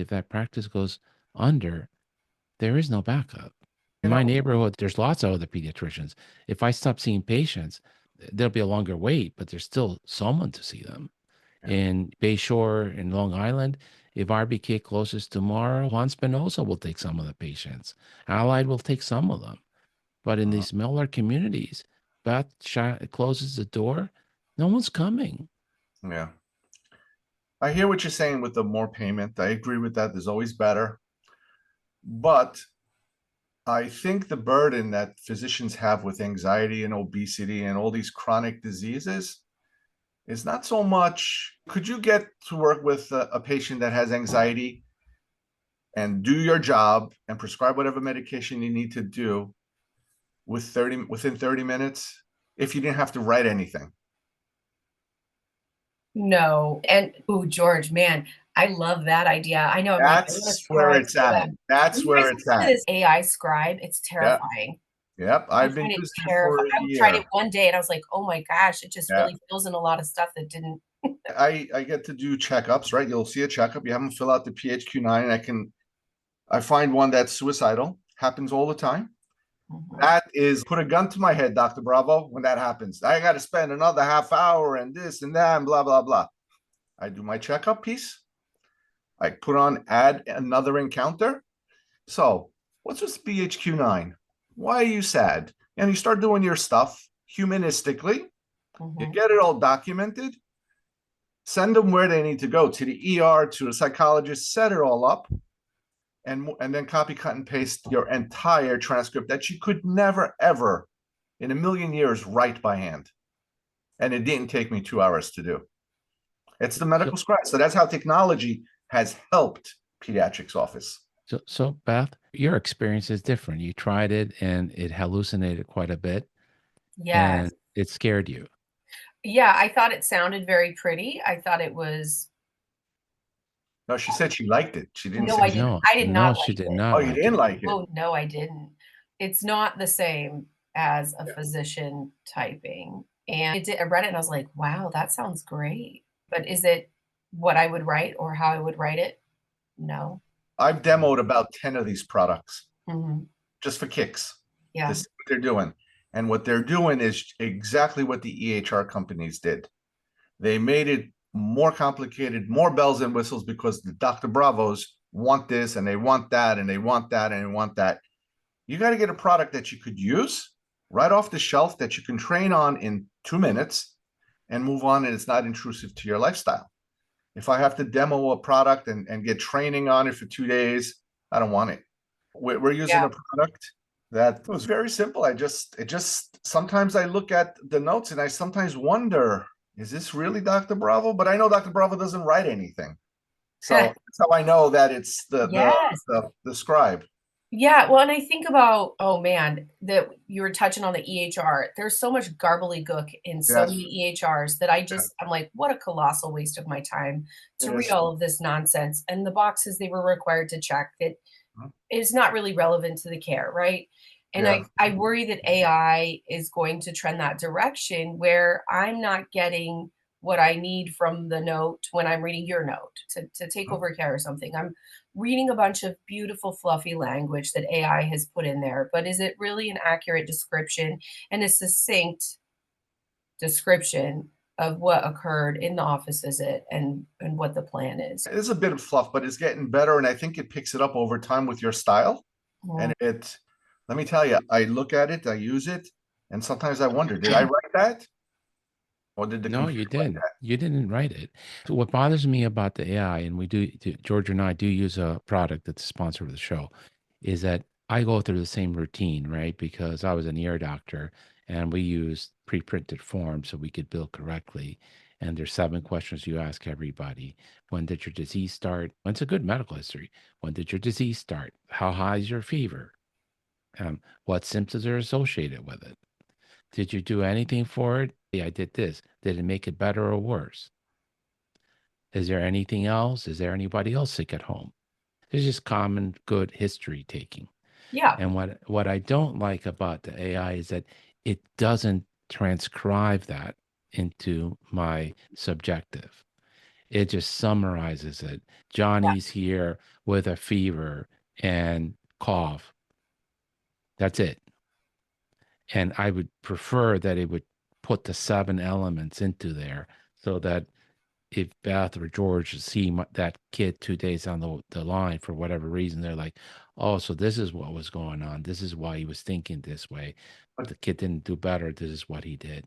If that practice goes under, there is no backup. In You my know, neighborhood, there's lots of other pediatricians. If I stop seeing patients, there'll be a longer wait, but there's still someone to see them. yeah. In Bayshore in Long Island, if RBK closes tomorrow, Juan Spinoza will take some of the patients. Allied will take some of them. But in Uh, these smaller communities, closes the door, no one's coming. yeah. I hear what you're saying with the more payment. I agree with that. There's always better. But I think the burden that physicians have with anxiety and obesity and all these chronic diseases is not so much. Could you get to work with a patient that has anxiety and do your job and prescribe whatever medication you need to do within 30 minutes if you didn't have to write anything? No. And oh, George, man, I love that idea. I know I'm like, I want to That's where try it's so at. bad. That's Have you guys where it's listened to at. this AI scribe? It's Yep. terrifying. Yep. I I've been find it using it for terrifying. a I tried it year. one day and I was like, oh my gosh, it just Yeah. really fills in a lot of stuff that didn't. I get to do checkups, right? You'll see a checkup. You have them fill out the PHQ-9, and I find one that's suicidal. Happens all the time. Mhm. That is put a gun to my head, Dr. Bravo, when that happens. I got to spend another half hour and this and that and blah, blah, blah. I do my checkup piece. I put on add another encounter. So, what's this BHQ-9? Why are you sad? And you start doing your stuff humanistically. You Mhm. get it all documented. Send them where they need to go, to the ER, to a psychologist, set it all up, and then copy, cut, and paste your entire transcript that you could never, ever in a million years write by hand. And it didn't take me 2 hours to do. It's the So, medical scribe. So that's how technology has helped pediatrics office. so Beth, your experience is different. You tried it and it hallucinated quite a bit and Yes. it scared you. Yeah, I thought it sounded very pretty. I thought it was. No, she said she liked it. She didn't No, say I she. didn't. No, I did no, not she like did it. Oh, not you like didn't it. like it. Oh, no, I didn't. It's not the same as a Yeah. physician typing. And I read it and I was like, wow, that sounds great. But is it what I would write or how I would write it? No. I've demoed about 10 of these products Mhm. just for kicks to Yeah. see what they're doing. And what they're doing is exactly what the EHR companies did. They made it more complicated, more bells and whistles because the Dr. Bravos want this and they want that and they want that and they want that. You got to get a product that you could use right off the shelf that you can train on in 2 minutes and move on, and it's not intrusive to your lifestyle. If I have to demo a product and get training on it for 2 days, I don't want it. We're using Yeah. a product that was very simple. It just, sometimes I look at the notes and I sometimes wonder, is this really Dr. Bravo? But I know Dr. Bravo doesn't write anything. So that's how I know that it's Yes. the scribe. Yeah, well, and I think about, oh man, that you were touching on the EHR. There's so much garbly-gook in so Yes, many EHRs that I'm like, what a colossal waste of my time it to read is. all of this nonsense and the boxes they were required to check that is not really relevant to the care, right? And Yeah. I worry that AI is going to trend that direction where I'm not getting what I need from the note when I'm reading your note to take over care or something. I'm reading a bunch of beautiful, fluffy language that AI has put in there, but is it really an accurate description and a succinct description of what occurred in the office visit and what the plan is? It is a bit of fluff, but it's getting better. And I think it picks it up over time with your style. Mhm. And let me tell you, I look at it, I use it, and sometimes I wonder, did I write that? Or did the No, computer you write didn't. that? You didn't write it. So what bothers me about the AI, and George and I do use a product that's a sponsor of the show, is that I go through the same routine, right? Because I was an ear doctor and we used pre-printed forms so we could bill correctly. And there's 7 questions you ask everybody. When did your disease start? When's a good medical history? When did your disease start? How high is your fever? What symptoms are associated with it? Did you do anything for it? Yeah, I did this. Did it make it better or worse? Is there anything else? Is there anybody else sick at home? It's just common good history taking. Yeah. And what I don't like about the AI is that it doesn't transcribe that into my subjective. It just summarizes it. Johnny's here with a fever and cough. That's it. And I would prefer that it would put the 7 elements into there so that if Beth or George see that kid 2 days on the line for whatever reason, they're like, oh, so this is what was going on. This is why he was thinking this way. But The kid didn't do better. This is what he did.